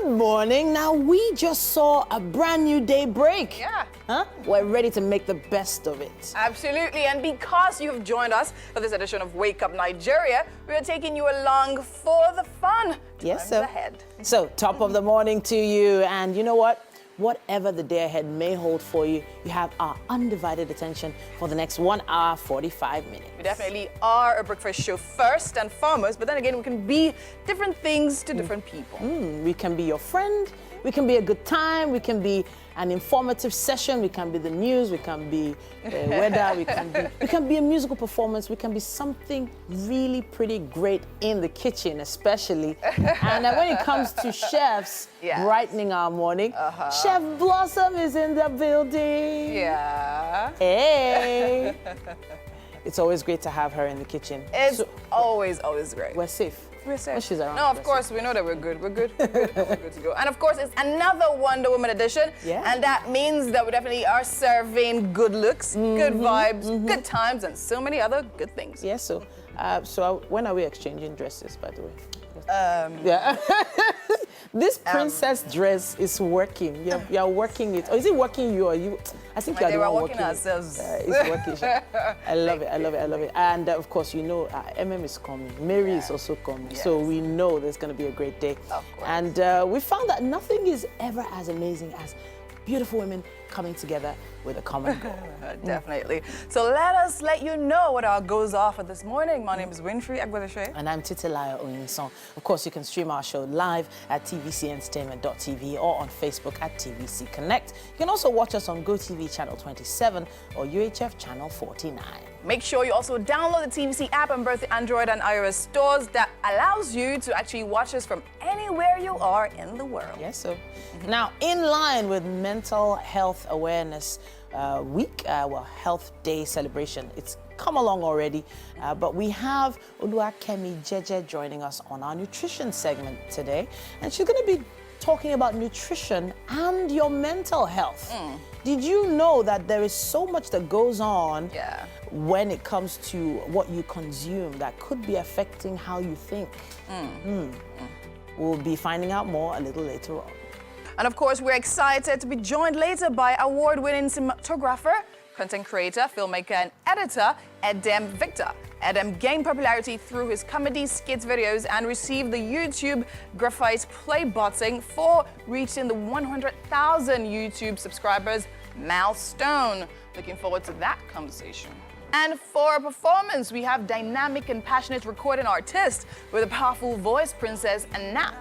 morning. Now, we just saw a brand new day break. Yeah. Huh? We're ready to make the best of it. Absolutely. And because you've joined us for this edition of Wake Up Nigeria, we are taking you along for the fun. Yes, Times sir. ahead. So, top of the morning to you. And you know what? Whatever the day ahead may hold for you, you have our undivided attention for the next 1 hour, 45 minutes. We definitely are a breakfast show first and foremost, but then again, we can be different things to different people. We can be your friend, we can be a good time, we can be an informative session, we can be the news, we can be weather, we can be a musical performance, we can be something really pretty great in the kitchen especially. And when it comes to chefs brightening our morning, Chef Blossom is in the building. Yeah. Hey. It's always great to have her in the kitchen. It's always great. We're safe. We're safe. When she's around. No, of course, we know that we're good. We're good. We're good to go. And of course, it's another Wonder Woman edition. Yeah. And that means that we definitely are serving good looks, good vibes, good times, and so many other good things. Yeah, so when are we exchanging dresses, by the way? Yeah. This princess dress is working. You're working it. Or is it working you or you? I think you're the one working ourselves. It's working. I love it. I love it. I love it. And of course, you know, MM is coming. Mary is also coming. Yes. So we know there's going to be a great day. Of course. And we found that nothing is ever as amazing as beautiful women coming together with a common goal. Definitely. So let you know what our goals are for this morning. My name is Winfrey Agwadeshe. And I'm Titilayo Oyinson. Of course, you can stream our show live at tvcentertainment.tv or on Facebook at TVC Connect. You can also watch us on GOTV channel 27 or UHF channel 49. Make sure you also download the TVC app on both the Android and iOS stores that allows you to actually watch us from anywhere you are in the world. Yes, so. Now, in line with Mental Health Awareness Week, Health Day celebration, it's come along already, but we have Oluwakemi Jeje joining us on our nutrition segment today, and she's going to be talking about nutrition and your mental health. Did you know that there is so much that goes on when it comes to what you consume that could be affecting how you think? We'll be finding out more a little later on. And of course, we're excited to be joined later by award-winning cinematographer, content creator, filmmaker, and editor, Edem Victor. Edem gained popularity through his comedy skits videos and received the YouTube Graphite Play button for reaching the 100,000 YouTube subscribers milestone. Looking forward to that conversation. And for a performance, we have dynamic and passionate recording artist with a powerful voice, Princess Anap.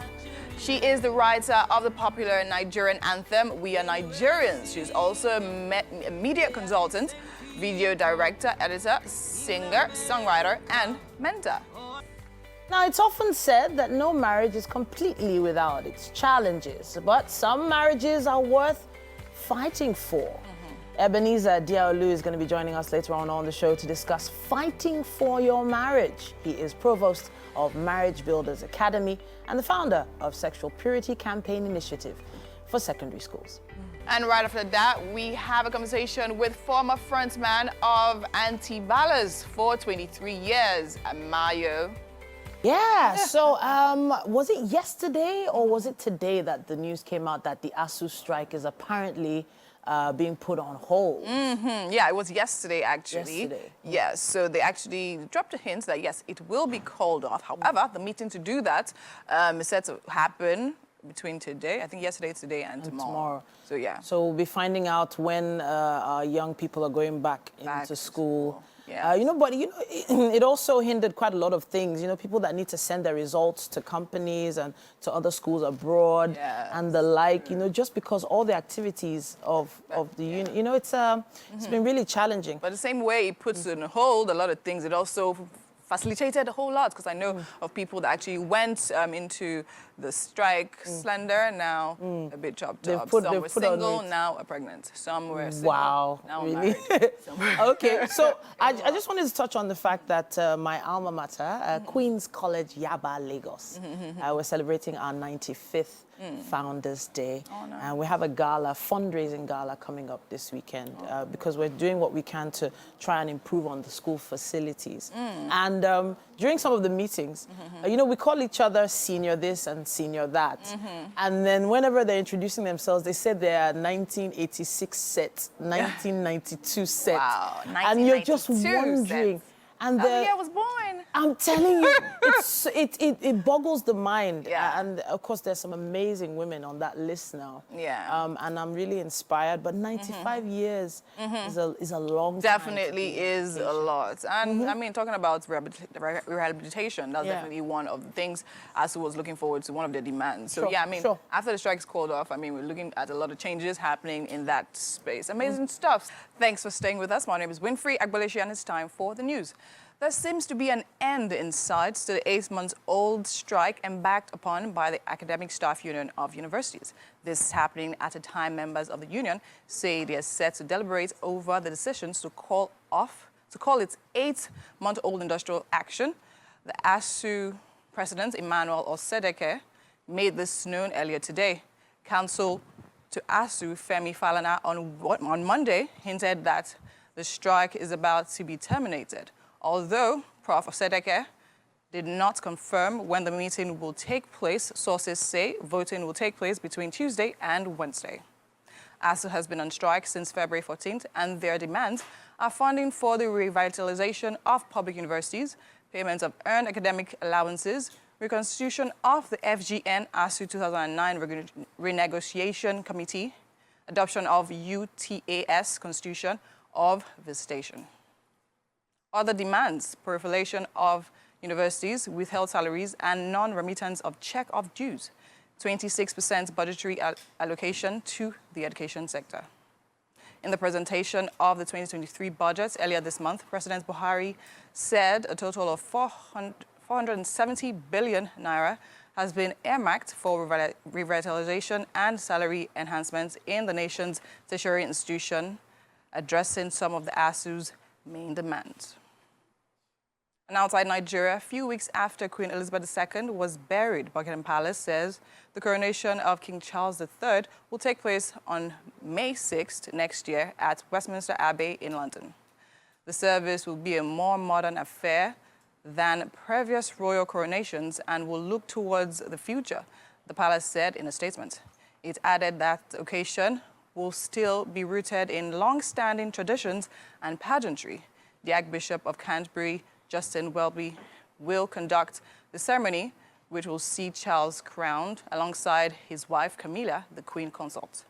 She is the writer of the popular Nigerian anthem, We Are Nigerians. She's also a media consultant, video director, editor, singer, songwriter, and mentor. Now, it's often said that no marriage is completely without its challenges, but some marriages are worth fighting for. Ebenezer Diaolu is going to be joining us later on the show to discuss fighting for your marriage. He is provost of Marriage Builders Academy and the founder of Sexual Purity Campaign Initiative for secondary schools. And right after that, we have a conversation with former frontman of Antibalas for 23 years, Mayo. Yeah, so was it yesterday or was it today that the news came out that the ASU strike is apparently being put on hold? Yeah, it was yesterday, actually. Yesterday. Yes, so they actually dropped a hint that, yes, it will be called off. However, the meeting to do that is set to happen between today, I think yesterday, today, and tomorrow. So, yeah. So we'll be finding out when our young people are going back into school. Yeah. You know, but you know, it also hindered quite a lot of things. You know, people that need to send their results to companies and to other schools abroad and the like. You know, just because all the activities of the union, you know, it's been really challenging. But the same way it puts on hold a lot of things, it also facilitated a whole lot, because I know of people that actually went into the strike slender, now a bit chopped up. Some were single, now are pregnant. Some were single, now really? married. Okay, so I just wanted to touch on the fact that my alma mater, Queen's College, Yaba, Lagos, we're celebrating our 95th Founders Day. Oh, no. And we have a gala, fundraising gala coming up this weekend because we're doing what we can to try and improve on the school facilities. And And during some of the meetings, you know, we call each other senior this and senior that. And then whenever they're introducing themselves, they said they're 1986 set, 1992 set. Wow, and you're just 1992 wondering. set. And Oh, yeah, I was born. I'm telling you, it boggles the mind. Yeah. And of course, there's some amazing women on that list now. Yeah. And I'm really inspired. But 95 years is a long time. Definitely is a lot. And I mean, talking about rehabilitation, that's definitely one of the things ASU was looking forward to, one of their demands. So yeah, I mean, after the strikes called off, I mean, we're looking at a lot of changes happening in that space. Amazing stuff. Thanks for staying with us. My name is Winfrey Agbaleshi, and it's time for the news. There seems to be an end in sight to the 8-month-old strike embarked upon by the Academic Staff Union of Universities. This is happening at a time members of the union say they are set to deliberate over the decisions to call its 8-month-old industrial action. The ASU president, Emmanuel Osedeke, made this known earlier today. Counsel to ASU, Femi Falana, on Monday hinted that the strike is about to be terminated. Although Prof. Osedeke did not confirm when the meeting will take place, sources say voting will take place between Tuesday and Wednesday. ASU has been on strike since February 14th, and their demands are funding for the revitalization of public universities, payment of earned academic allowances, reconstitution of the FGN ASU 2009 renegotiation committee, adoption of UTAS constitution of visitation. Other demands: proliferation of universities, withheld salaries, and non-remittance of check of dues, 26% budgetary allocation to the education sector. In the presentation of the 2023 budget earlier this month, President Buhari said a total of 470 billion naira has been earmarked for revitalization and salary enhancements in the nation's tertiary institution, addressing some of the ASU's main demands. And outside Nigeria, a few weeks after Queen Elizabeth II was buried, Buckingham Palace says the coronation of King Charles III will take place on May 6th next year at Westminster Abbey in London. The service will be a more modern affair than previous royal coronations and will look towards the future, the palace said in a statement. It added that the occasion will still be rooted in long-standing traditions and pageantry. The Archbishop of Canterbury, Justin Welby, will conduct the ceremony, which will see Charles crowned alongside his wife Camilla, the Queen Consort.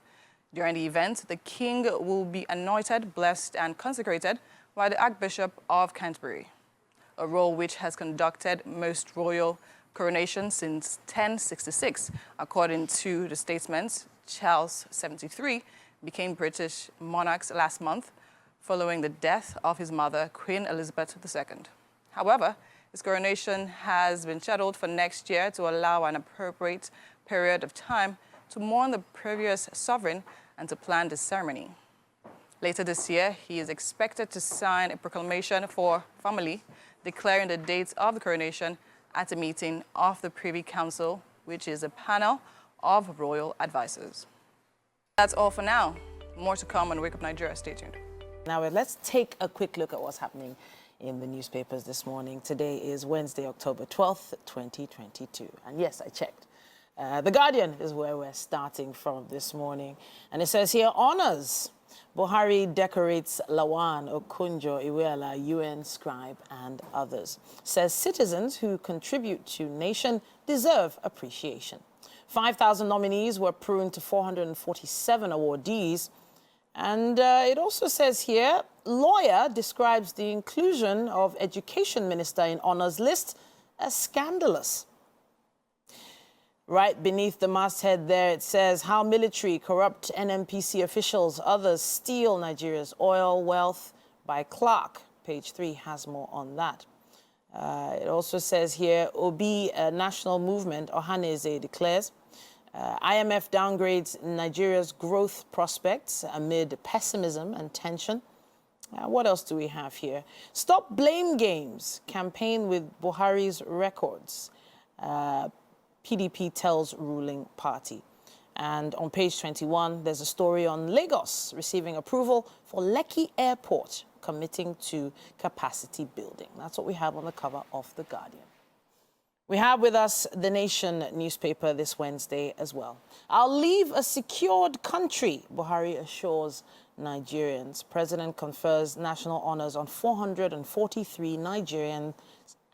During the event, the King will be anointed, blessed, and consecrated by the Archbishop of Canterbury, a role which has conducted most royal coronations since 1066. According to the statements, Charles, 73, became British monarch last month following the death of his mother, Queen Elizabeth II. However, his coronation has been scheduled for next year to allow an appropriate period of time to mourn the previous sovereign and to plan the ceremony. Later this year, he is expected to sign a proclamation for family, declaring the dates of the coronation at a meeting of the Privy Council, which is a panel of royal advisors. That's all for now. More to come on Wake Up Nigeria. Stay tuned. Now, let's take a quick look at what's happening in the newspapers this morning. Today is Wednesday, October 12th, 2022. And yes, I checked. The Guardian is where we're starting from this morning. And it says here, honors. Buhari decorates Lawan, Okunjo, Iweala, UN scribe, and others. Says citizens who contribute to nation deserve appreciation. 5,000 nominees were pruned to 447 awardees. And it also says here, lawyer describes the inclusion of education minister in honors list as scandalous. Right beneath the masthead there, it says how military corrupt NNPC officials, others steal Nigeria's oil wealth by Clark. Page 3 has more on that. It also says here, Obi national movement, Ohaneze declares. IMF downgrades Nigeria's growth prospects amid pessimism and tension. What else do we have here? Stop blame games. Campaign with Buhari's records. PDP tells ruling party. And on page 21, there's a story on Lagos receiving approval for Lekki Airport committing to capacity building. That's what we have on the cover of The Guardian. We have with us The Nation newspaper this Wednesday as well. I'll leave a secured country, Buhari assures Nigerians. President confers national honors on 443 Nigerians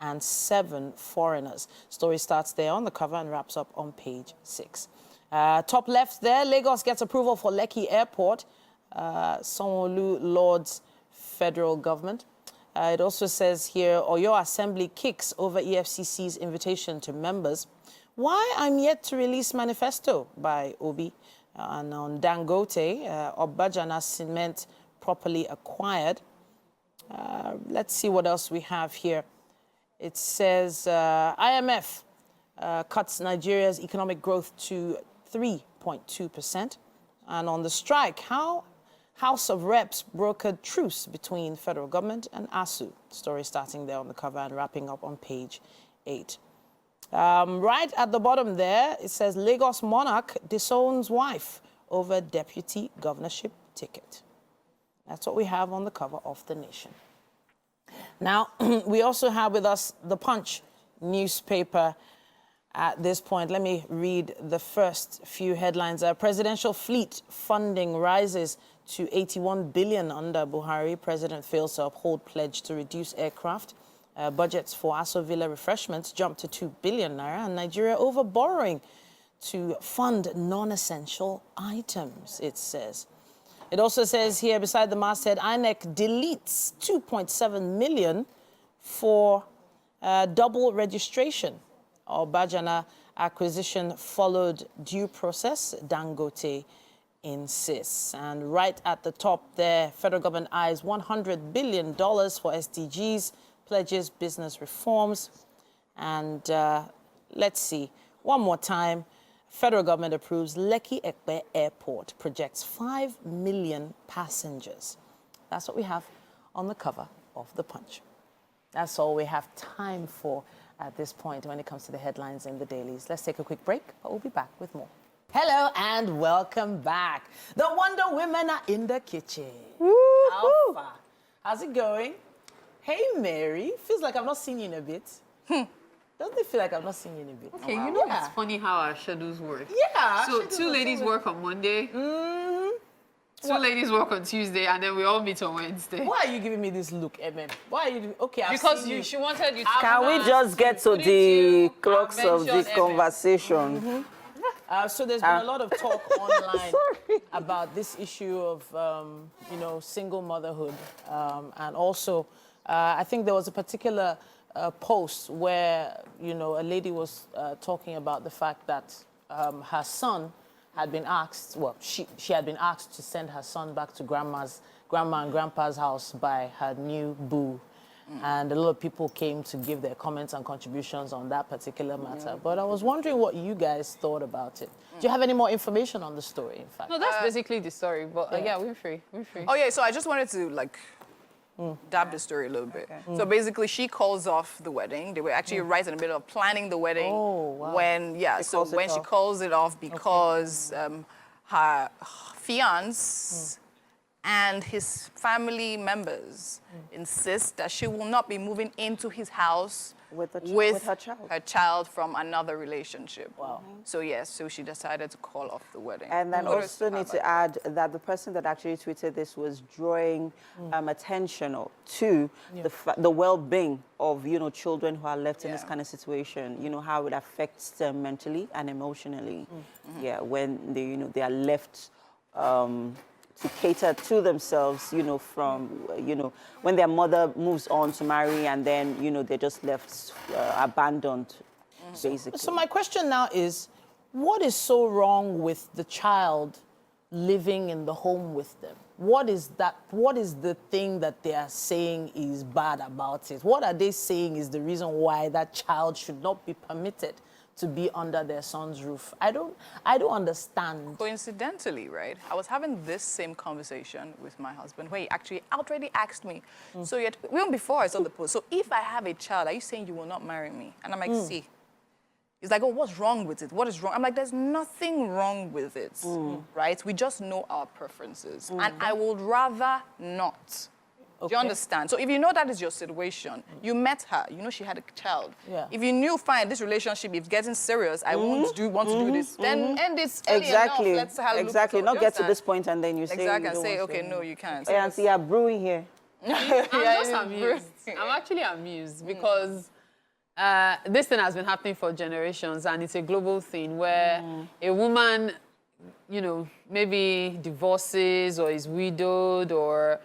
and 7 foreigners. Story starts there on the cover and wraps up on page 6. Top left there, Lagos gets approval for Lekki Airport. Sanwo-Olu lauds federal government. It also says here, Oyo Assembly kicks over EFCC's invitation to members. Why I'm yet to release manifesto by Obi. And on Dangote, Obajana cement properly acquired. Let's see what else we have here. It says IMF cuts Nigeria's economic growth to 3.2%. And on the strike, how House of Reps brokered truce between federal government and ASU. Story starting there on the cover and wrapping up on page 8. Right at the bottom there, it says Lagos monarch disowns wife over deputy governorship ticket. That's what we have on the cover of The Nation. Now, we also have with us The Punch newspaper at this point. Let me read the first few headlines. Presidential fleet funding rises to 81 billion under Buhari. President fails to uphold pledge to reduce aircraft. Budgets for Aso Villa refreshments jump to 2 billion naira. And Nigeria over borrowing to fund non-essential items, it says. It also says here, beside the masthead, INEC deletes 2.7 million for double registration. Obajana acquisition followed due process, Dangote insists. And right at the top there, federal government eyes $100 billion for SDGs, pledges business reforms. And let's see, one more time. Federal government approves Lekki Ekpe Airport, projects 5 million passengers. That's what we have on the cover of The Punch. That's all we have time for at this point when it comes to the headlines in the dailies. Let's take a quick break, but we'll be back with more. Hello and welcome back. The Wonder Women are in the kitchen. Alpha, how's it going? Hey, Mary. Feels like I've not seen you in a bit. Doesn't it feel like I've not seen you in a bit? Okay, you know it's funny how our schedules work. Yeah. So 2 ladies work on Monday. 2 ladies work on Tuesday, and then we all meet on Wednesday. Why are you giving me this look, MM? Why are you doing... Okay, Because she wanted you to... Can we just get to the crux of this conversation? So there's been a lot of talk online about this issue of, you know, single motherhood. And also, I think there was a particular post where, you know, a lady was talking about the fact that her son had been asked, well, she had been asked to send her son back to grandma and grandpa's house by her new boo. And a lot of people came to give their comments and contributions on that particular matter. But I was wondering what you guys thought about it. Do you have any more information on the story, in fact? No, that's basically the story, but yeah, we're free. Oh, yeah, so I just wanted to, like, dab the story a little bit. So basically, she calls off the wedding. They were actually right in the middle of planning the wedding. Oh, wow. When, she calls it off because her fiance and his family members insist that she will not be moving into his house With her child. From another relationship. Wow. So yes, so she decided to call off the wedding. And then also need to add that the person that actually tweeted this was drawing attention to the well-being of, you know, children who are left in this kind of situation. You know, how it affects them mentally and emotionally. Yeah, when they, you know, they are left to cater to themselves, you know, from, you know, when their mother moves on to marry and then, you know, they're just left abandoned, basically. So my question now is, what is so wrong with the child living in the home with them? What is that? What is the thing that they are saying is bad about it? What are they saying is the reason why that child should not be permitted to be under their son's roof? I don't understand. Coincidentally, right, I was having this same conversation with my husband where he actually outrightly asked me, so yet, even before I saw the post, so if I have a child, are you saying you will not marry me? And I'm like, see. He's like, oh, what's wrong with it? What is wrong? I'm like, there's nothing wrong with it, right? We just know our preferences. And I would rather not. Do you understand? So if you know that is your situation, you met her, you know she had a child. Yeah. If you knew, fine, this relationship is getting serious, I want to do this, then end this early enough. Exactly. Let's have a look Exactly. at Not it. get to this point and then you say Exactly, you and don't say, want to. okay, no, you can't. And see, you're brewing here. I'm just amused. I'm actually amused because this thing has been happening for generations, and it's a global thing where a woman, you know, maybe divorces or is widowed or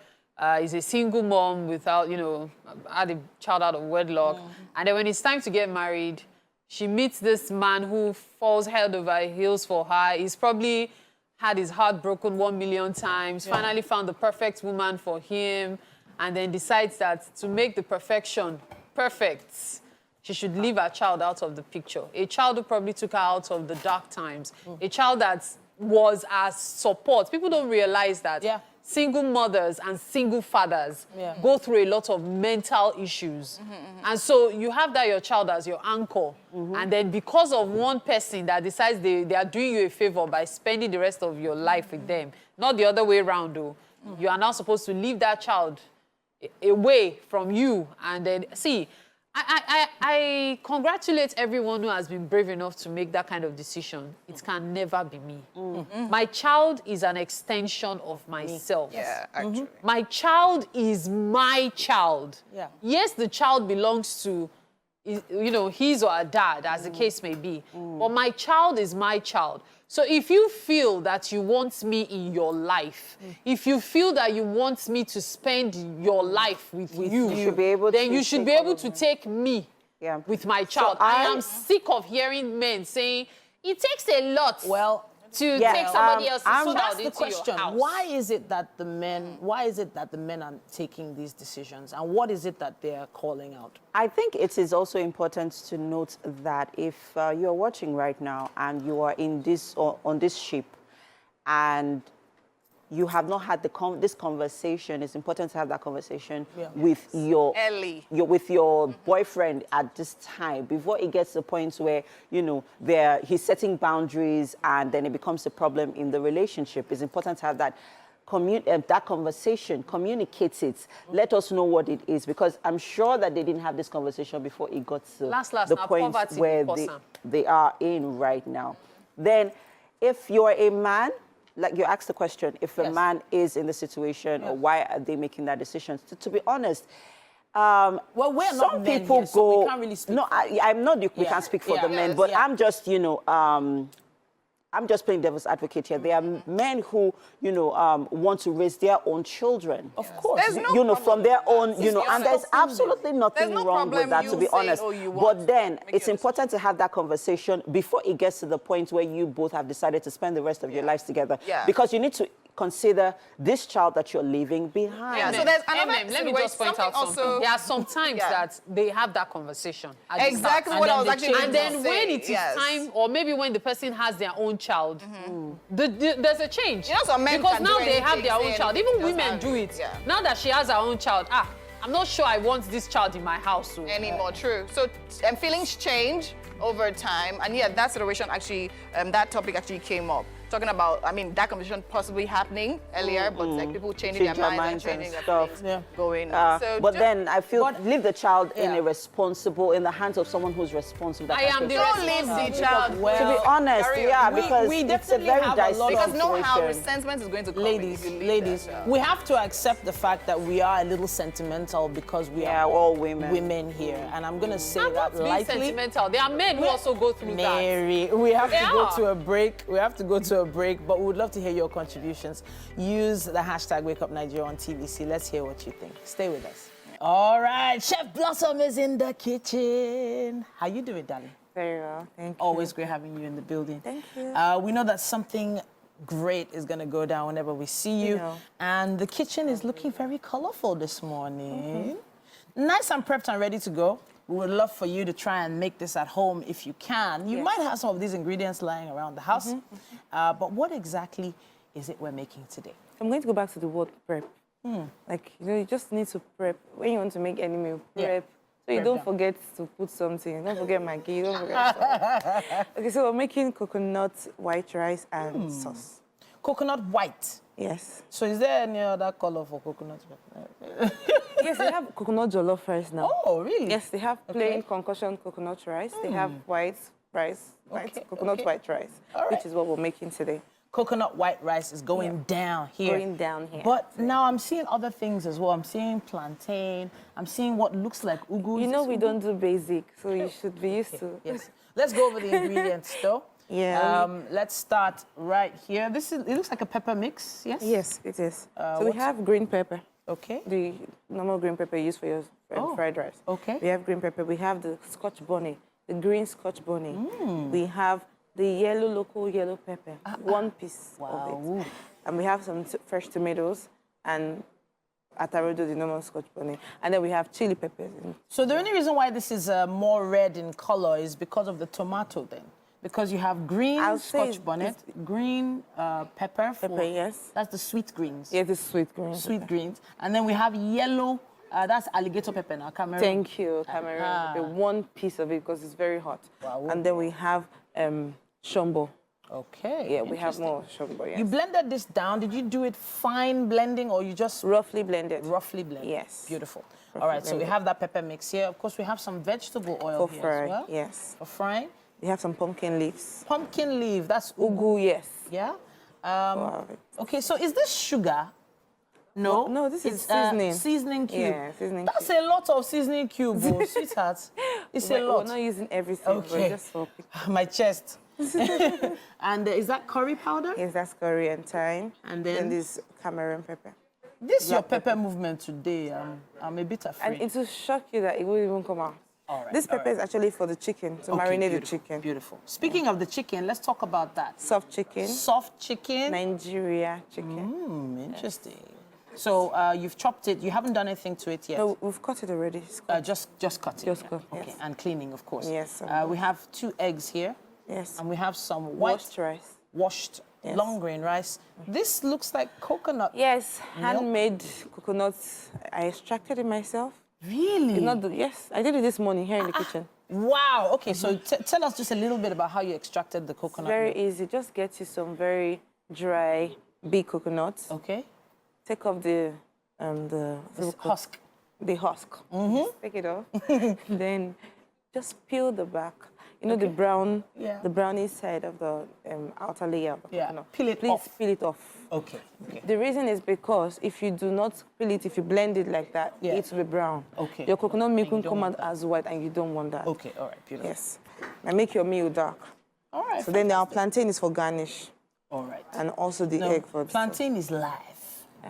is a single mom without, you know, had a child out of wedlock. And then when it's time to get married, she meets this man who falls head over heels for her. He's probably had his heart broken 1 million times, finally found the perfect woman for him, and then decides that to make the perfection perfect, she should leave her child out of the picture. A child who probably took her out of the dark times. A child that was as support. People don't realize that single mothers and single fathers go through a lot of mental issues. And so you have that your child as your anchor. And then because of one person that decides they are doing you a favor by spending the rest of your life with them, not the other way around though, you are now supposed to leave that child away from you. And then, see, I congratulate everyone who has been brave enough to make that kind of decision. It can never be me. My child is an extension of myself. Yeah, actually. My child is my child. Yeah. Yes, the child belongs to, you know, his or her dad, as the case may be. But my child is my child. So if you feel that you want me in your life, if you feel that you want me to spend your life with you, you should be able then to you should take be all able of to them. take me with my child. I am sick of hearing men saying, it takes a lot to take somebody else's so child that's the into question. your house. Why is it that the men are taking these decisions, and what is it that they're calling out? I think it is also important to note that if you're watching right now and you are in this or on this ship and you have not had this conversation, it's important to have that conversation with your boyfriend at this time before it gets to the point where, you know, he's setting boundaries and then it becomes a problem in the relationship. It's important to have that conversation, communicate it, let us know what it is, because I'm sure that they didn't have this conversation before it got to the point where they are in right now. Then if you're a man, like you asked the question, if a man is in the situation, or why are they making that decision? To be honest, well, we're some not men people here, go. so we can't really speak. No, I'm not. We can't speak for the men, but I'm just, you know, I'm just playing devil's advocate here. There are men who, you know, want to raise their own children. Of course. There's no you know, problem from their with own, that. you know, and there's absolutely nothing no wrong with problem that, you to be saying, honest. "Oh, you want But then to make it's your important to have that conversation before it gets to the point where you both have decided to spend the rest of your lives together. Yeah. Because you need to consider this child that you're leaving behind. Yeah, so there's another Let me just point out something. There are some times that they have that conversation. Exactly what I was actually going And to then say, when it is time, or maybe when the person has their own child, there's a change. You know, some men because can now do they have anything, their own say child. anything, Even just women have do it. it. Yeah. Now that she has her own child, I'm not sure I want this child in my house. So. Anymore, true. So feelings change over time, and yeah, that situation actually, that topic actually came up. Talking about, I mean, that conversation possibly happening earlier, but like people changing their minds and changing their feelings going. So but then I feel leave the child in in the hands of someone who's responsible. I am the don't leave the child. To be honest, because we it's a definitely very have a dicey lot of- because know how situation. resentment is going to come. Ladies, we have to accept the fact that we are a little sentimental because we are all women here. And I'm going to say I'm that not being lightly. sentimental. There are men who also go through Mary, we have to They go are. to a break. We have to go to a break, but we would love to hear your contributions. Use the hashtag #WakeUpNigeria on TVC. Let's hear what you think. Stay with us. All right, Chef Blossom is in the kitchen. How you doing, darling? Very well, thank you. Always great having you in the building. Thank you. We know that something great is going to go down whenever we see you. And the kitchen is looking very colorful this morning. Nice and prepped and ready to go. We would love for you to try and make this at home if you can. You might have some of these ingredients lying around the house. But what exactly is it we're making today? I'm going to go back to the word prep. Like, you know, you just need to prep. When you want to make any meal, prep. So you don't forget to put something. Don't forget Maggi, don't forget salt. Okay, so we're making coconut white rice and sauce. Coconut white Yes. So is there any other color for coconut? Yes, they have coconut jollof rice now. Oh, really? Yes, they have plain concussion coconut rice. They have white rice, coconut white rice, which is what we're making today. Coconut white rice is going down here. Going down here. But now I'm seeing other things as well. I'm seeing plantain. I'm seeing what looks like ugu. You know we don't do basic, so you should be used to. Yes. Let's go over the ingredients, though. Yeah. Let's start right here. It looks like a pepper mix, yes? Yes, it is. So we have green pepper. Okay. The normal green pepper used for your fried rice. Okay. We have green pepper. We have the Scotch bonnet, the green Scotch bonnet. We have the local yellow pepper, one piece of it. And we have some fresh tomatoes and atarodo, the normal Scotch bonnet. And then we have chili peppers. So the only reason why this is more red in color is because of the tomato then? Because you have green Scotch bonnet, green pepper. Yes. That's the sweet greens. Yeah, the sweet greens. Sweet greens. And then we have yellow, that's alligator pepper now, Cameroon. Thank you, Cameroon. One piece of it because it's very hot. Wow. And then we have shombo. Okay. Yeah, we have more shombo, yes. You blended this down. Did you do it fine blending or you just... Roughly blended. Roughly blended. Yes. Beautiful. All right, so we have that pepper mix here. Of course, we have some vegetable oil for here fry, as well. Yes. For frying. We have some pumpkin leaves. Pumpkin leaf, that's ugu, yes. Yeah? Okay, so is this sugar? No? No, this is seasoning. Seasoning cube. Yeah, seasoning That's cube. a lot of seasoning cube, sweetheart. It's a lot. We're not using everything, okay. just for my chest. And is that curry powder? Yes, that's curry and thyme. And then this Cameroon pepper. This your pepper movement today, I'm a bit afraid. And it will shock you that it will even come out. All right, this pepper is actually for the chicken, to marinate the chicken. Beautiful. Speaking of the chicken, let's talk about that. Soft chicken. Soft chicken. Nigeria chicken. Interesting. So you've chopped it. You haven't done anything to it yet. No, we've cut it already. Just cut it. Just cut. Okay, yes. and cleaning, of course. Yes. We have 2 eggs here. Yes. And we have some washed rice. Washed long grain rice. This looks like coconut. Yes, handmade coconuts. I extracted it myself. Really? Yes, I did it this morning here in the kitchen. Wow. Okay, so tell us just a little bit about how you extracted the coconut. Very easy. Just get you some very big coconuts. Okay. Take off the husk. The husk. Take it off. Then just peel the back. You know the brown, the browny side of the outer layer of the coconut. Peel it off. Please peel it off. Okay. The reason is because if you do not peel it, if you blend it like that, it will be brown. Okay. Your coconut milk will come out as white, and you don't want that. Okay. All right. Beautiful. Yes. And make your meal dark. All right. So then our plantain is for garnish. All right. And also the egg for the plantain is live.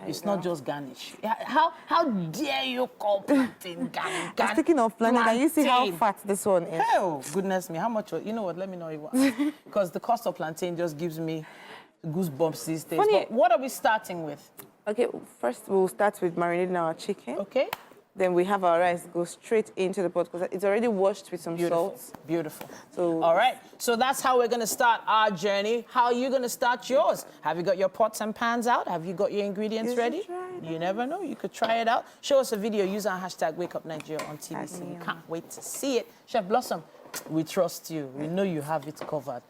It's not just garnish. How dare you call plantain garnish? Speaking of plantain, can you see how fat this one is? Oh, goodness me. How much? You know what? Let me know. Because the cost of plantain just gives me goosebumps these days. But what are we starting with? Okay, first we'll start with marinating our chicken. Okay. Then we have our rice go straight into the pot because it's already washed with some salt. Beautiful. So, all right. So that's how we're going to start our journey. How are you going to start yours? Have you got your pots and pans out? Have you got your ingredients ready? You never know. You could try it out. Show us a video. Use our hashtag WakeUpNigeria on TVC. We can't wait to see it. Chef Blossom, we trust you. We know you have it covered.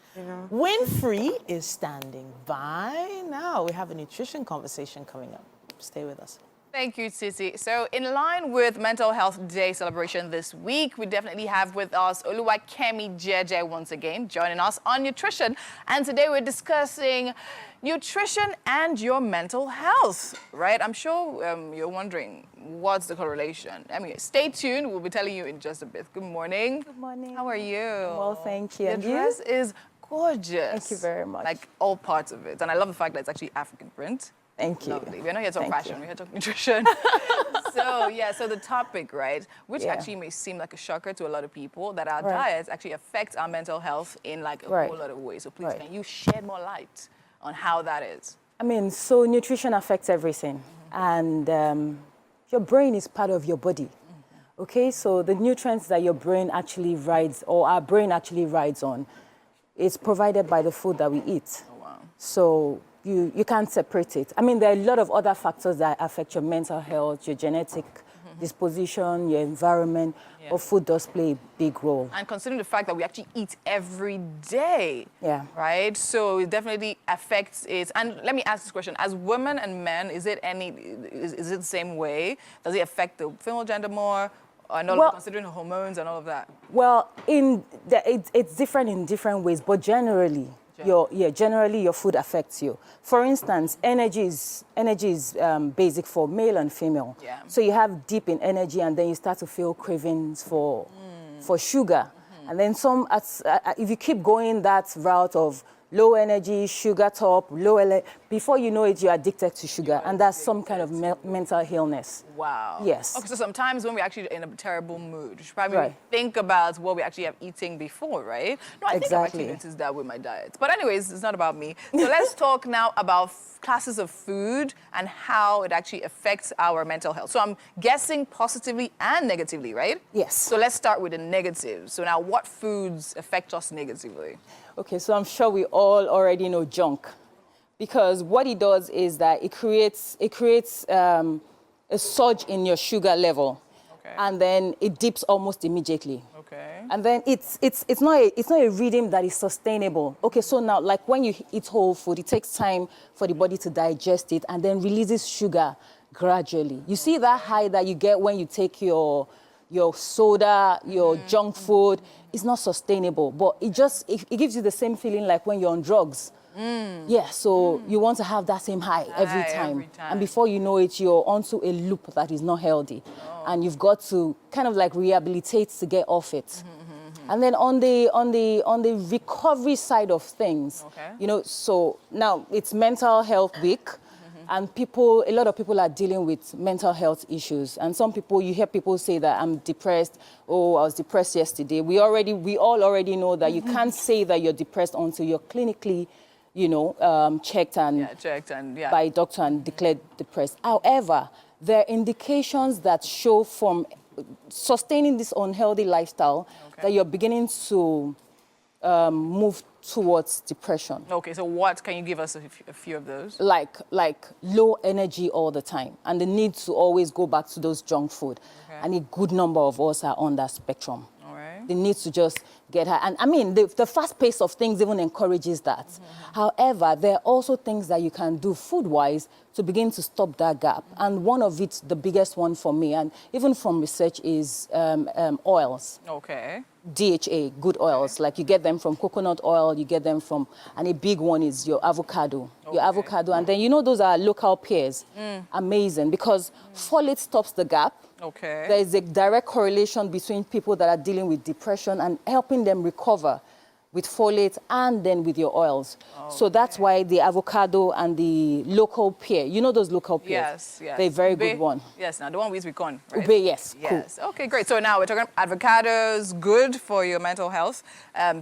Winfrey is standing by. Now we have a nutrition conversation coming up. Stay with us. Thank you, Sisi. So in line with Mental Health Day celebration this week, we definitely have with us Oluwakemi Jeje once again, joining us on nutrition. And today we're discussing nutrition and your mental health, right? I'm sure you're wondering, what's the correlation? I mean, stay tuned. We'll be telling you in just a bit. Good morning. Good morning. How are you? Well, thank you. Your dress is gorgeous. Thank you very much. Like all parts of it. And I love the fact that it's actually African print. Thank you. Lovely. We're not here to talk fashion, we're here to talk nutrition. So the topic, right, which actually may seem like a shocker to a lot of people, that our diets actually affect our mental health in like a whole lot of ways. So please, can you shed more light on how that is? I mean, so nutrition affects everything. And your brain is part of your body. Okay, so the nutrients that your brain actually rides, or our brain actually rides on, is provided by the food that we eat. Oh, wow. So you can't separate it. I mean, there are a lot of other factors that affect your mental health, your genetic disposition, your environment, but food does play a big role. And considering the fact that we actually eat every day, right? So it definitely affects it. And let me ask this question: as women and men, is it the same way? Does it affect the female gender more? And all considering the hormones and all of that? Well, it's different in different ways, but generally your food affects you. For instance, energy is basic for male and female. Yeah. So you have dip in energy, and then you start to feel cravings for sugar. And then if you keep going that route of low energy, sugar top, before you know it, you're addicted to sugar, and that's some kind of mental illness. Wow. Yes. Okay, so sometimes when we're actually in a terrible mood, we should probably think about what we actually have eating before, right? No, I think I've actually noticed that with my diet. But anyways, it's not about me. So let's talk now about classes of food and how it actually affects our mental health. So I'm guessing positively and negatively, right? Yes. So let's start with the negatives. So now, what foods affect us negatively? Okay, so I'm sure we all already know junk, because what it does is that it creates a surge in your sugar level, and then it dips almost immediately. Okay. And then it's not a rhythm that is sustainable. Okay, so now, like when you eat whole food, it takes time for the body to digest it and then releases sugar gradually. You see that high that you get when you take your soda, your junk food, it's not sustainable, but it gives you the same feeling like when you're on drugs. Yeah, so you want to have that same high every time. And before you know it, you're onto a loop that is not healthy. And you've got to kind of like rehabilitate to get off it. And then on the recovery side of things, you know, so now it's Mental Health Week. And a lot of people are dealing with mental health issues. And you hear people say that I'm depressed. Oh, I was depressed yesterday. We all already know that you can't say that you're depressed until you're clinically, checked by a doctor and declared depressed. However, there are indications that show from sustaining this unhealthy lifestyle that you're beginning to move towards depression. Okay, so what can you give us a few of those? Like low energy all the time, and the need to always go back to those junk food. And a good number of us are on that spectrum. All right. The need to just get high. And I mean, the fast pace of things even encourages that. However, there are also things that you can do food-wise to begin to stop that gap. And one of it, the biggest one for me, and even from research, is oils. Okay. DHA, good oils. Like you get them from coconut oil, you get them from, and a big one is your avocado. Your avocado, and then those are local pears. Amazing, because folate stops the gap. Okay. There is a direct correlation between people that are dealing with depression and helping them recover with folate and then with your oils. So that's why the avocado and the local pear, those local pears? Yes. They're a very good one. Yes, now the one with corn, right? Ube, yes. Yes. Cool. Okay, great. So now we're talking avocados, good for your mental health.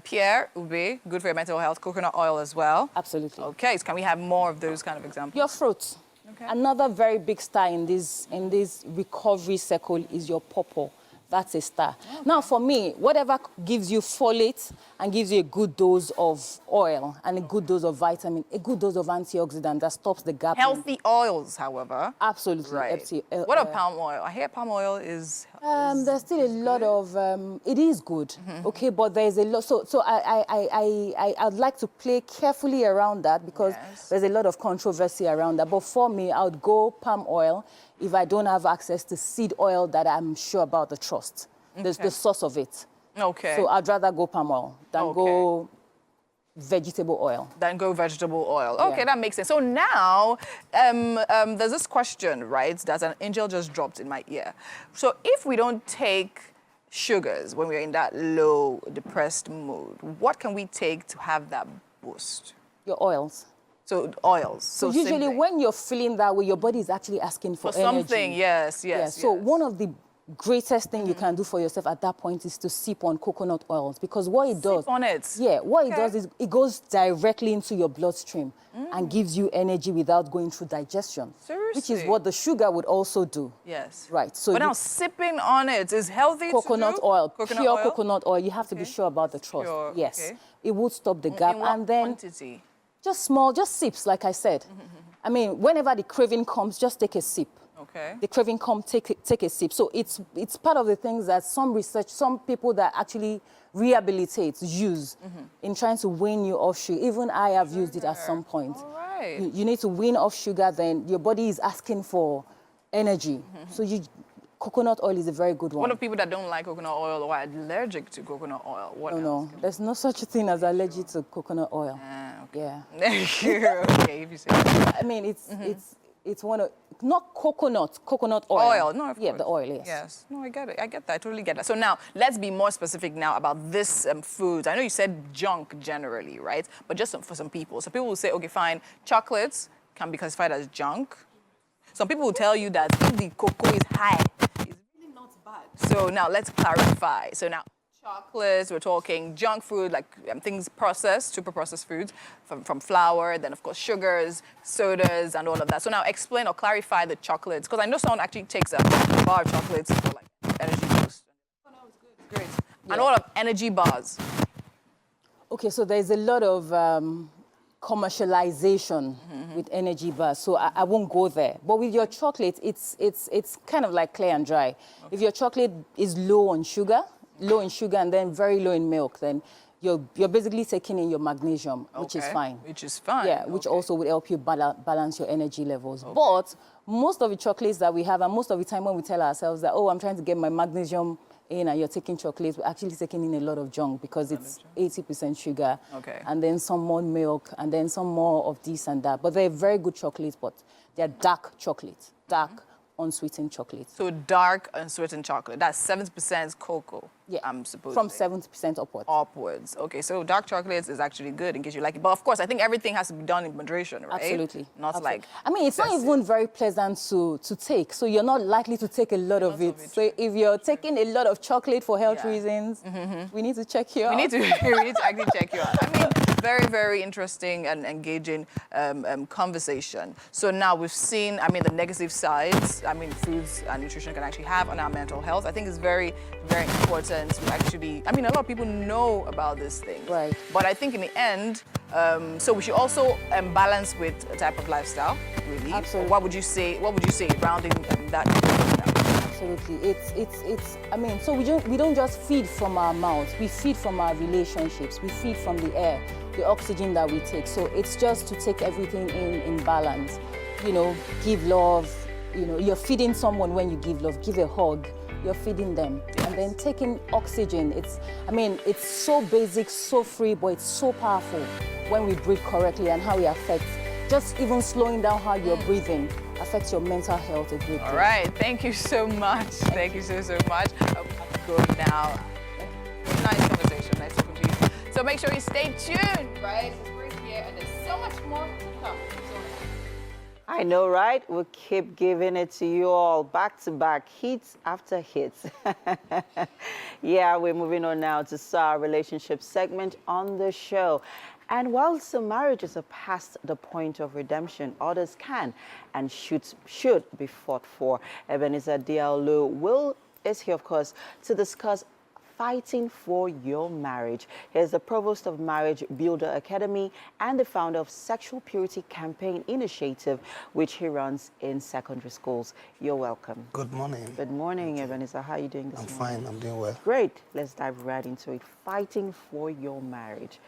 Pear, ube, good for your mental health. Coconut oil as well. Absolutely. Okay, so can we have more of those kind of examples? Your fruits. Okay. Another very big star in this recovery circle is your pawpaw. That's a star. Okay. Now, for me, whatever gives you folate and gives you a good dose of oil and a good dose of vitamin, a good dose of antioxidant that stops the gap. Healthy oils, however. Absolutely. Right. What about palm oil? I hear palm oil is... there's still a lot of... it is good, okay, but there's a lot... So I'd like to play carefully around that because there's a lot of controversy around that. But for me, I would go palm oil if I don't have access to seed oil that I'm sure about the trust, the source of it. Okay. So I'd rather go palm oil than go vegetable oil. Okay, that makes sense. So now, there's this question, right, that an angel just dropped in my ear. So if we don't take sugars when we're in that low, depressed mood, what can we take to have that boost? Your oils. So oils. So usually when you're feeling that way, your body is actually asking for energy. Something, yes. So one of the greatest thing you can do for yourself at that point is to sip on coconut oils, because what it does... Sip on it? Yeah, what it does is it goes directly into your bloodstream and gives you energy without going through digestion. Seriously? Which is what the sugar would also do. Yes. Right. So but now sipping on it is healthy coconut to do? Oil, pure coconut oil. You have to be sure about the trust. Pure. Yes. It would stop the gap. In what and then quantity? Just small, just sips, like I said. I mean, whenever the craving comes, just take a sip. Okay. The craving come, take a sip. So it's part of the things that some people that actually rehabilitate use in trying to wean you off sugar. Even I have used it at some point. All right. You need to wean off sugar, then your body is asking for energy. So coconut oil is a very good one. What of people that don't like coconut oil or are allergic to coconut oil? What else? No, there's no such a thing as allergy to coconut oil. Okay. Yeah. Okay, if you say that. I mean, it's one of, not coconut oil. Oil, no, of Yeah, course. the oil, yes. Yes, no, I get it. I get that. I totally get that. So now, let's be more specific now about this foods. I know you said junk generally, right? But just for some people. So people will say, okay, fine, chocolates can be classified as junk. Some people will tell you that if the cocoa is high, it's really not bad. So now, let's clarify. So now, chocolates, we're talking junk food, like things processed, super processed foods from flour, then of course sugars, sodas, and all of that. So now explain or clarify the chocolates, because I know someone actually takes a bar of chocolates for like energy boost. Oh no, it's good. It's great. Yeah. And all of energy bars. Okay, so there's a lot of commercialization with energy bars, so I won't go there. But with your chocolate, it's kind of like clear and dry. Okay. If your chocolate is low in sugar and then very low in milk, then you're basically taking in your magnesium, which is fine. Which is fine. Yeah, which also will help you balance your energy levels. Okay. But most of the chocolates that we have, and most of the time when we tell ourselves that, oh, I'm trying to get my magnesium in and you're taking chocolates, we're actually taking in a lot of junk because it's 80% sugar. Okay. And then some more milk, and then some more of this and that. But they're very good chocolates, but they're dark chocolates, unsweetened chocolate. So dark unsweetened chocolate. That's 70% cocoa. Yeah. I'm supposed from 70% upwards. Upwards. Okay, so dark chocolates is actually good in case you like it. But of course, I think everything has to be done in moderation, right? Absolutely. Not Absolutely. like. I mean, it's not even very pleasant to take. So you're not likely to take a lot of it. So if you're taking a lot of chocolate for health reasons, we need to check you out. We need to actually check you out. I mean, very, very interesting and engaging conversation. So now we've seen, I mean, the negative sides, I mean, foods and nutrition can actually have on our mental health. I think it's very, very important to actually, I mean, a lot of people know about this thing. Right. But I think in the end, so we should also balance with a type of lifestyle, really. Absolutely. Or what would you say rounding that? Absolutely. It's, I mean, so we don't just feed from our mouths, we feed from our relationships, we feed from the air, the oxygen that we take. So it's just to take everything in balance. You know, give love, you know, you're feeding someone when you give love, give a hug, you're feeding them. Yes. And then taking oxygen, it's so basic, so free, but it's so powerful when we breathe correctly and how it affects, just even slowing down how you're breathing affects your mental health a great deal. All right, thank you so much. Thank you so much. I have to go now. Nice conversation, nice talking to you. So make sure you stay tuned, right? We're here and there's so much more to come. I know, right? We'll keep giving it to you all, back to back, hits after hits. Yeah, we're moving on now to our relationship segment on the show. And while some marriages are past the point of redemption, others can and should be fought for. Ebenezer Diallo is here, of course, to discuss fighting for your marriage. He's the provost of Marriage Builder Academy and the founder of Sexual Purity Campaign Initiative, which he runs in secondary schools. You're welcome. Good morning. Good morning, Ebenezer. How are you doing this morning? I'm fine. I'm doing well. Great. Let's dive right into it. Fighting for your marriage.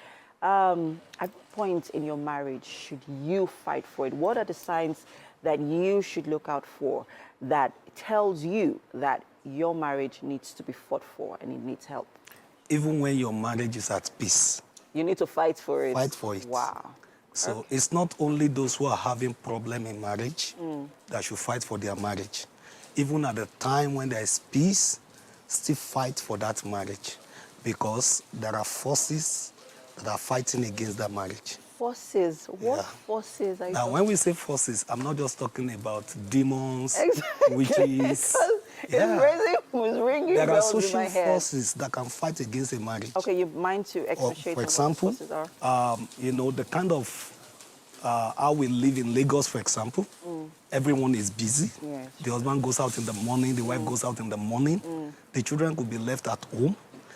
At what point in your marriage should you fight for it? What are the signs that you should look out for that tells you that your marriage needs to be fought for and it needs help? Even when your marriage is at peace, you need to fight for it. Fight for it. Wow. So it's not only those who are having problem in marriage that should fight for their marriage. Even at the time when there is peace, still fight for that marriage, because there are forces that are fighting against that marriage. Forces? What forces are you Now, when we say forces, I'm not just talking about demons, witches. There are social forces that can fight against a marriage. Okay, you mind to expatiate for example, what forces are? you know, the kind of how we live in Lagos, for example, everyone is busy. Yes. The husband goes out in the morning, the wife goes out in the morning. The children could be left at home.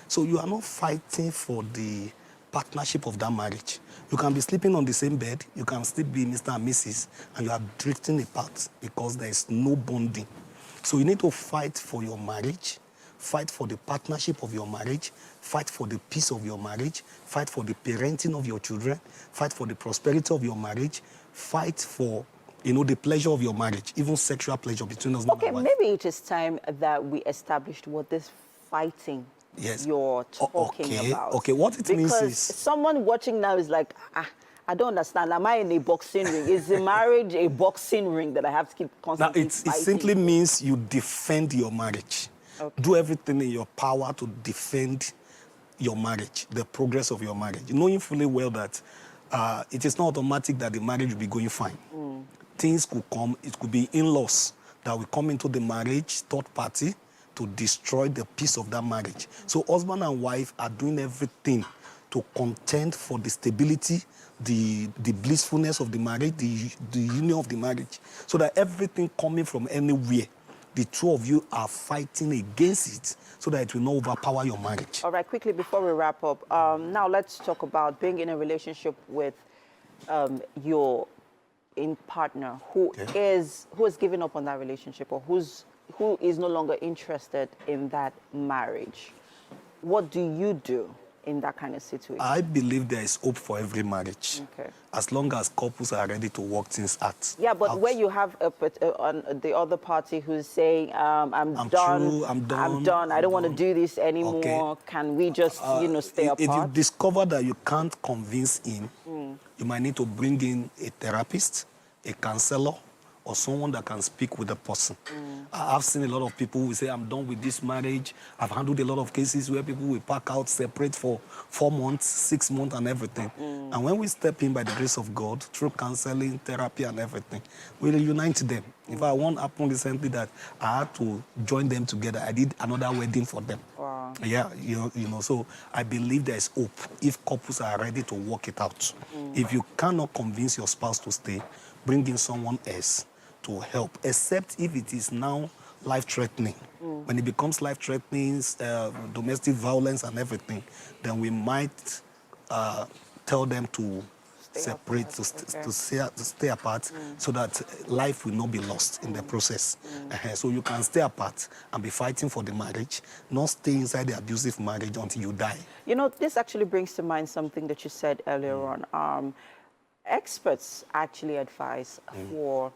So you are not fighting for the partnership of that marriage. You can be sleeping on the same bed, you can still be Mr. and Mrs., and you are drifting apart because there is no bonding. So you need to fight for your marriage, fight for the partnership of your marriage, fight for the peace of your marriage, fight for the parenting of your children, fight for the prosperity of your marriage, fight for, the pleasure of your marriage, even sexual pleasure between husband and wife. Maybe it is time that we established what this fighting you're talking about. Okay, what it means because is... someone watching now is like, I don't understand. Am I in a boxing ring? Is the marriage a boxing ring that I have to keep constantly fighting? It simply means you defend your marriage. Okay. Do everything in your power to defend your marriage, the progress of your marriage, knowing fully well that it is not automatic that the marriage will be going fine. Things could come, it could be in-laws that will come into the marriage, third party, to destroy the peace of that marriage. So husband and wife are doing everything to contend for the stability, the blissfulness of the marriage, the union of the marriage, so that everything coming from anywhere, the two of you are fighting against it so that it will not overpower your marriage. All right, quickly before we wrap up, now let's talk about being in a relationship with your partner who has given up on that relationship, or who is no longer interested in that marriage. What do you do in that kind of situation? I believe there is hope for every marriage. Okay. As long as couples are ready to work things out. Yeah, but where you have the other party who's saying, I'm done, I don't want to do this anymore. Okay. Can we just, stay apart? If you discover that you can't convince him, you might need to bring in a therapist, a counselor, or someone that can speak with the person. I've seen a lot of people who say, I'm done with this marriage. I've handled a lot of cases where people will pack out, separate for 4 months, 6 months, and everything. And when we step in by the grace of God, through counseling, therapy, and everything, we reunite them. In fact, one happened recently that I had to join them together. I did another wedding for them. Wow. Yeah, so I believe there is hope if couples are ready to work it out. If you cannot convince your spouse to stay, bring in someone else to help, except if it is now life-threatening. When it becomes life-threatening, domestic violence and everything, then we might tell them to separate, to stay apart, so that life will not be lost in the process. So you can stay apart and be fighting for the marriage, not stay inside the abusive marriage until you die. This actually brings to mind something that you said earlier on. Experts actually advise for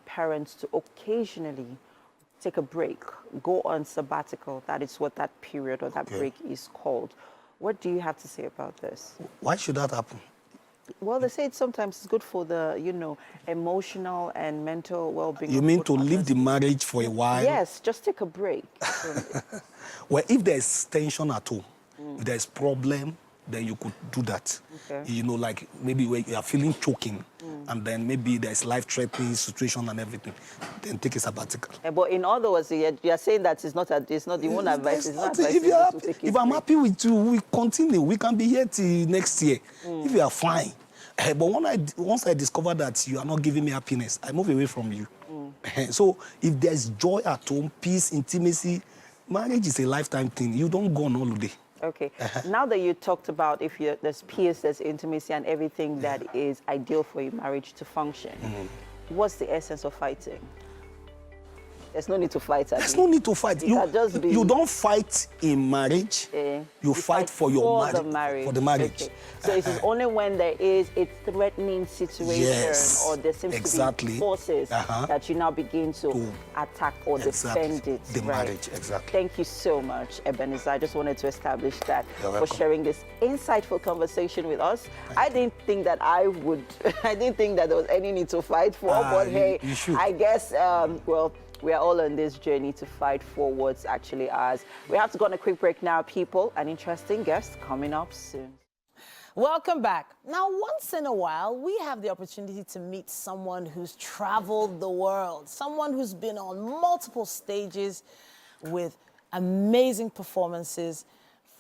parents to occasionally take a break, go on sabbatical. That is what that period or that break is called. What do you have to say about this? Why should that happen? Well, they say sometimes it's good for the, emotional and mental well-being. You mean to leave the marriage for a while? Yes, just take a break. Well, if there's tension at home, if there's problem, then you could do that. Okay. Like maybe where you are feeling choking, and then maybe there's life-threatening situation and everything, then take a sabbatical. But in other words, you are saying that it's not the one advice. If I'm happy with you, we continue. We can be here till next year. If you are fine. But once I discover that you are not giving me happiness, I move away from you. So if there's joy at home, peace, intimacy, marriage is a lifetime thing. You don't go on holiday. Okay. Now that you talked about there's peace, there's intimacy, and everything that is ideal for a marriage to function, what's the essence of fighting? There's no need to fight. There's no need to fight. You don't fight in marriage. You fight for your marriage. For the marriage. Okay. So it is only when there is a threatening situation or there seems to be forces that you now begin to attack or defend it. The marriage, exactly. Thank you so much, Ebenezer. I just wanted to establish that for sharing this insightful conversation with us. I didn't think that I didn't think that there was any need to fight for, but hey, I guess, we are all on this journey to fight for what's actually ours. We have to go on a quick break now, people. An interesting guest coming up soon. Welcome back. Now, once in a while, we have the opportunity to meet someone who's traveled the world, someone who's been on multiple stages with amazing performances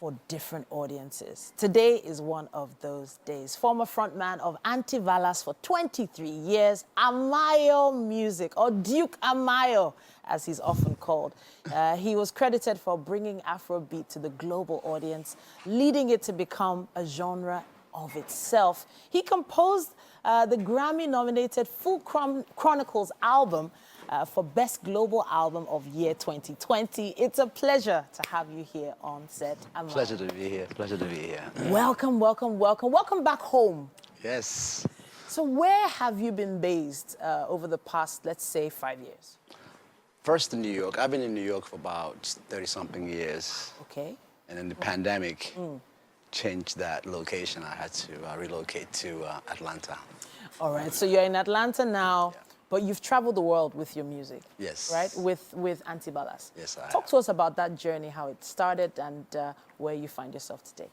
for different audiences. Today is one of those days. Former frontman of Antivalas for 23 years, Amayo Music, or Duke Amayo, as he's often called. He was credited for bringing Afrobeat to the global audience, leading it to become a genre of itself. He composed the Grammy-nominated Full Chronicles album for Best Global Album of Year 2020. It's a pleasure to have you here on set, Amayo. Pleasure to be here. Pleasure to be here. Welcome, welcome, welcome. Welcome back home. Yes. So where have you been based over the past, let's say, 5 years? First in New York. I've been in New York for about 30-something years. Okay. And then the pandemic changed that location. I had to relocate to Atlanta. All right, so you're in Atlanta now, but you've traveled the world with your music. Yes. Right, with Antivalas. Yes, I Talk have. to us about that journey, how it started and where you find yourself today.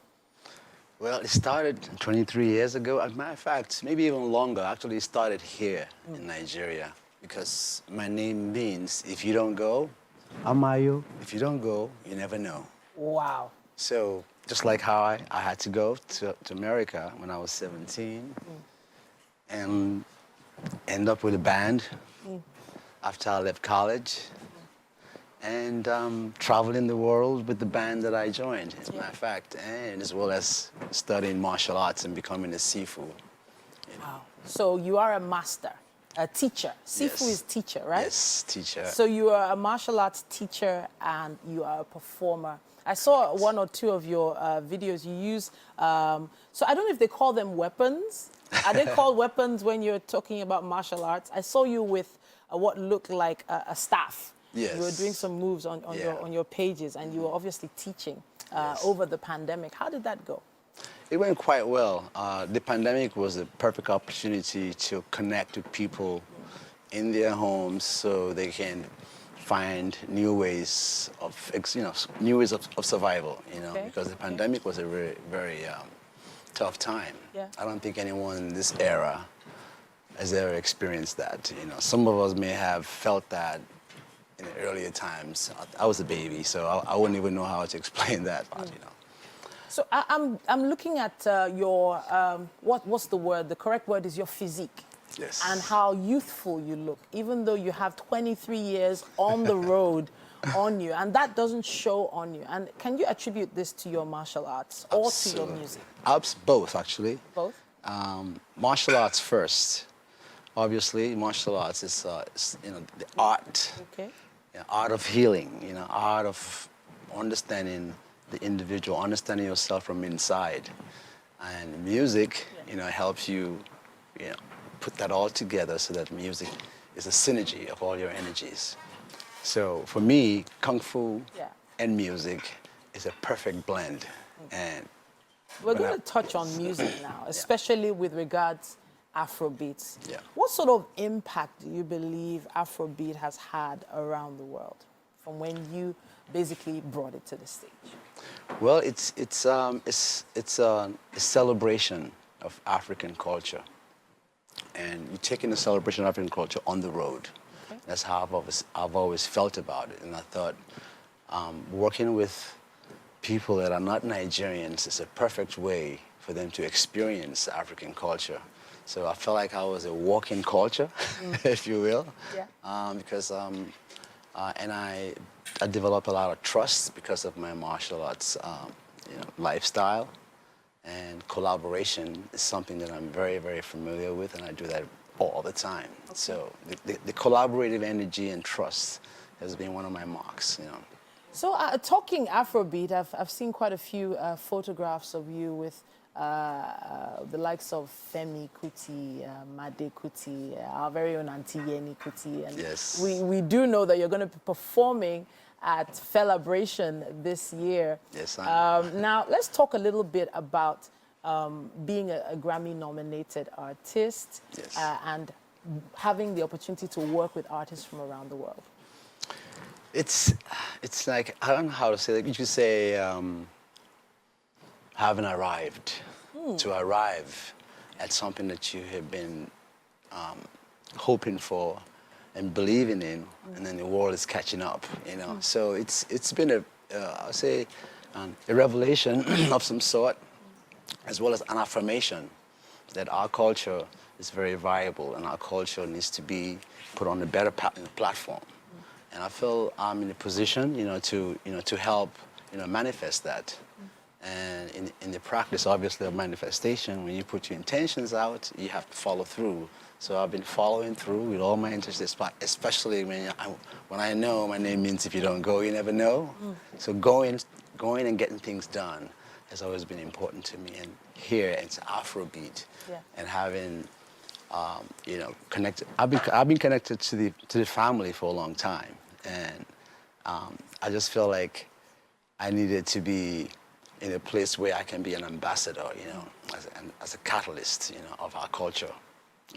Well, it started 23 years ago. As a matter of fact, maybe even longer. Actually, it started here in Nigeria because my name means if you don't go, Amayo. If you don't go, you never know. Wow. So just like how I had to go to America when I was 17 and end up with a band after I left college and traveling the world with the band that I joined, as a matter of fact, and as well as studying martial arts and becoming a Sifu. Wow. So you are a master, a teacher. Sifu is teacher, right? Yes, teacher. So you are a martial arts teacher and you are a performer. I saw one or two of your videos. You use, so I don't know if they call them weapons. Are they called weapons when you're talking about martial arts? I saw you with what looked like a staff. Yes. You were doing some moves on your pages, and you were obviously teaching over the pandemic. How did that go? It went quite well. The pandemic was a perfect opportunity to connect with people in their homes so they can find new ways of, of survival, because the pandemic was a very, very tough time. Yeah. I don't think anyone in this era has ever experienced that. Some of us may have felt that in the earlier times. I was a baby, so I wouldn't even know how to explain that, but, So I'm looking at your, what's the word? The correct word is your physique. Yes. And how youthful you look, even though you have 23 years on the road on you, and that doesn't show on you. And can you attribute this to your martial arts or to your music? Both, actually. Both? Martial arts first. Obviously, martial arts is the art. Okay. Art of healing, art of understanding the individual, understanding yourself from inside. And music, helps you, put that all together so that music is a synergy of all your energies. So for me, Kung Fu and music is a perfect blend. And we're going to touch on music now, especially with regards Afrobeats. Yeah. What sort of impact do you believe Afrobeat has had around the world from when you basically brought it to the stage? Well, it's a celebration of African culture. And you're taking the celebration of African culture on the road. Okay. That's how I've always felt about it. And I thought working with people that are not Nigerians is a perfect way for them to experience African culture. So I felt like I was a walking culture, if you will. Yeah. Because I developed a lot of trust because of my martial arts lifestyle. And collaboration is something that I'm very, very familiar with, and I do that all the time. Okay. So the collaborative energy and trust has been one of my marks, So talking Afrobeat, I've seen quite a few photographs of you with the likes of Femi Kuti, Made Kuti, our very own Auntie Yeni Kuti. And yes. we do know that you're going to be performing at Celebration this year. Yes, I am. Now, let's talk a little bit about being a Grammy-nominated artist and having the opportunity to work with artists from around the world. It's like, I don't know how to say it. You could say having arrived, to arrive at something that you have been hoping for and believing in, and then the world is catching up, So it's been I'll say, a revelation of some sort, as well as an affirmation that our culture is very viable and our culture needs to be put on a better platform. And I feel I'm in a position, to help, manifest that. And in the practice, obviously, of manifestation, when you put your intentions out, you have to follow through. So I've been following through with all my interests, especially when I know my name means if you don't go, you never know. So going and getting things done has always been important to me. And here it's Afrobeat, and having, connected. I've been connected to the family for a long time, and I just feel like I needed to be in a place where I can be an ambassador, as a catalyst, of our culture.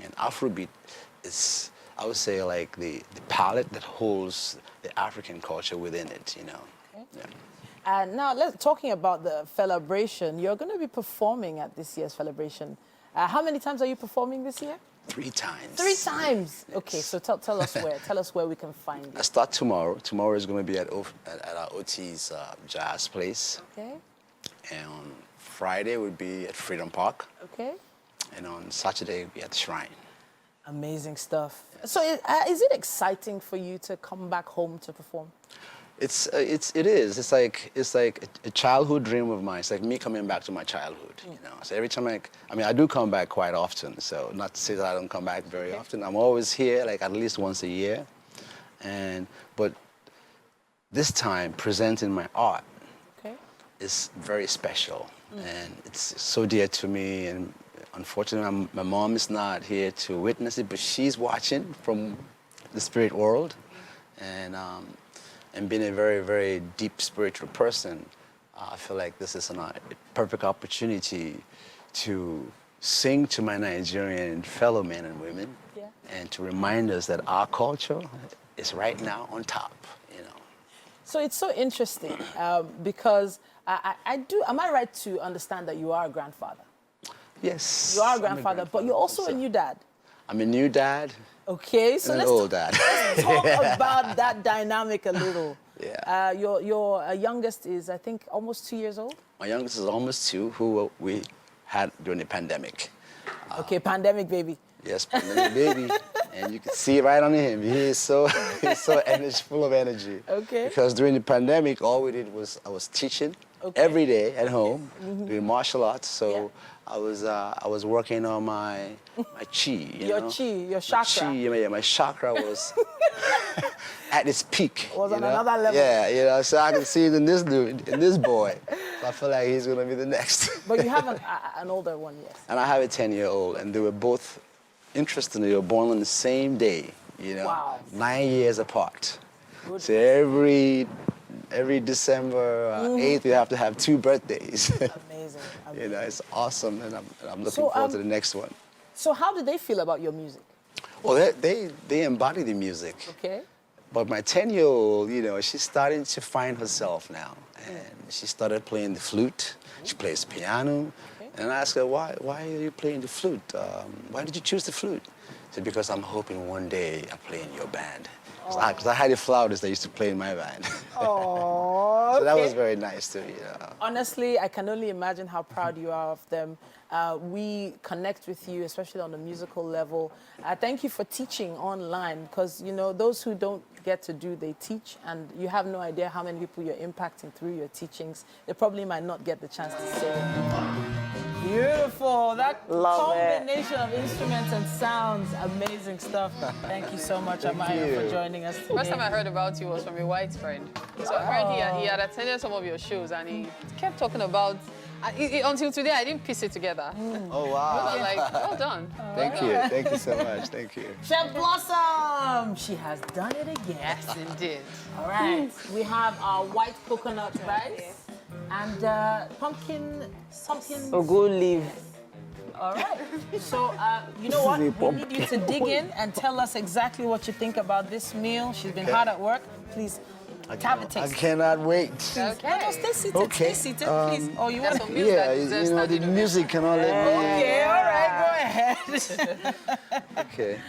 And Afrobeat is, I would say, like the palette that holds the African culture within it, Okay. Yeah. And now, talking about the celebration, you're going to be performing at this year's celebration. How many times are you performing this year? 3 times. 3 times. Okay, so tell us where. Tell us where we can find you. I start tomorrow. Tomorrow is going to be at our OT's jazz place. Okay. And on Friday would be at Freedom Park. Okay. And on Saturday we'll be at the Shrine. Amazing stuff. So is it exciting for you to come back home to perform? It is. It's like a childhood dream of mine. It's like me coming back to my childhood. So every time I do come back quite often. So not to say that I don't come back very often. I'm always here, like at least once a year. But this time presenting my art is very special, and it's so dear to me. And unfortunately, my mom is not here to witness it, but she's watching from the spirit world, and being a very, very deep spiritual person, I feel like this is a perfect opportunity to sing to my Nigerian fellow men and women, and to remind us that our culture is right now on top. So it's so interesting because am I right to understand that you are a grandfather? Yes. You are a grandfather, but you're also a new dad. I'm a new dad. Okay, so and an old dad. Let's talk about that dynamic a little. Yeah. Your youngest is, I think, almost 2 years old? My youngest is almost 2, who we had during the pandemic. Okay, pandemic baby. Yes, pandemic baby. And you can see right on him. He's so full of energy. Okay. Because during the pandemic, all we did was I was teaching every day at home, doing martial arts. So I was working on my chi. Your chakra. My chakra was at its peak. Was on another level. Yeah, so I can see it in this dude, in this boy. So I feel like he's gonna be the next. But you have an older one, yes. And I have a 10-year-old, and they were both, interestingly, they were born on the same day. Wow. 9 years apart. Good. So every December 8th, we have to have 2 birthdays. Amazing. It's awesome, and I'm looking forward to the next one. So how do they feel about your music? Well, they embody the music. Okay. But my 10-year-old, she's starting to find herself now. And she started playing the flute. She plays piano. And I asked her, why are you playing the flute? Why did you choose the flute? She said, because I'm hoping one day I'll play in your band. Because I had a flautist that used to play in my band. Oh, so that was very nice to me. Honestly, I can only imagine how proud you are of them. We connect with you, especially on the musical level. Thank you for teaching online, because, those who don't get to do, they teach, and you have no idea how many people you're impacting through your teachings. They probably might not get the chance to say it. Beautiful. That combination of instruments and sounds, amazing stuff. Thank you so much, Amaya, for joining us today. First time I heard about you was from a white friend. So I heard he had attended some of your shows, and he kept talking about, until today, I didn't piece it together. Oh, wow. I was like, well done. Thank you. Thank you so much. Thank you. Chef Blossom! She has done it again. Yes, indeed. All right. We have our white coconut rice and pumpkin something. Ogo leaf. All right. So, you know what? We need you to dig in and tell us exactly what you think about this meal. She's been hard at work. Please. Have a taste. I cannot wait. Okay. No, stay seated. Stay seated, please. Oh, you want some music? Yeah, the music cannot let me. Okay, all right, go ahead. Okay.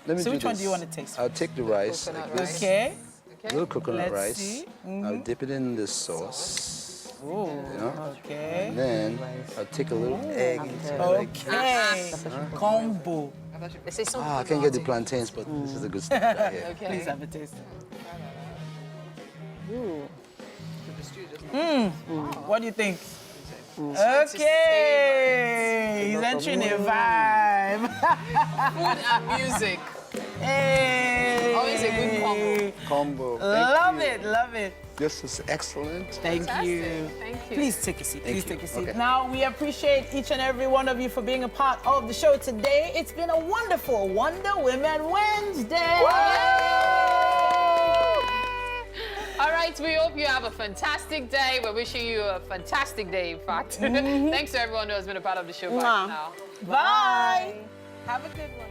Let me So do which one this. do you want to taste? I'll take the rice. Coconut Like this. rice. Okay. A little coconut Let's rice. see. I'll dip it in the sauce. Ooh, You know? okay. And then I'll take a little egg into it. Okay. Combo. They say something. I can't get the plantains, but this is the good stuff right here. Okay. Please have a taste. What do you think? Okay, he's entering a vibe. Food and music. Hey, Always a good combo. Combo. Thank Love you. it, love it. This is excellent. Thank you. Thank you. Please take a seat. Please Thank take a you. seat. Okay. Now, we appreciate each and every one of you for being a part of the show today. It's been a wonderful Wonder Women Wednesday. All right, we hope you have a fantastic day. We're wishing you a fantastic day, in fact. Thanks to everyone who has been a part of the show. Bye for now. Bye. Have a good one.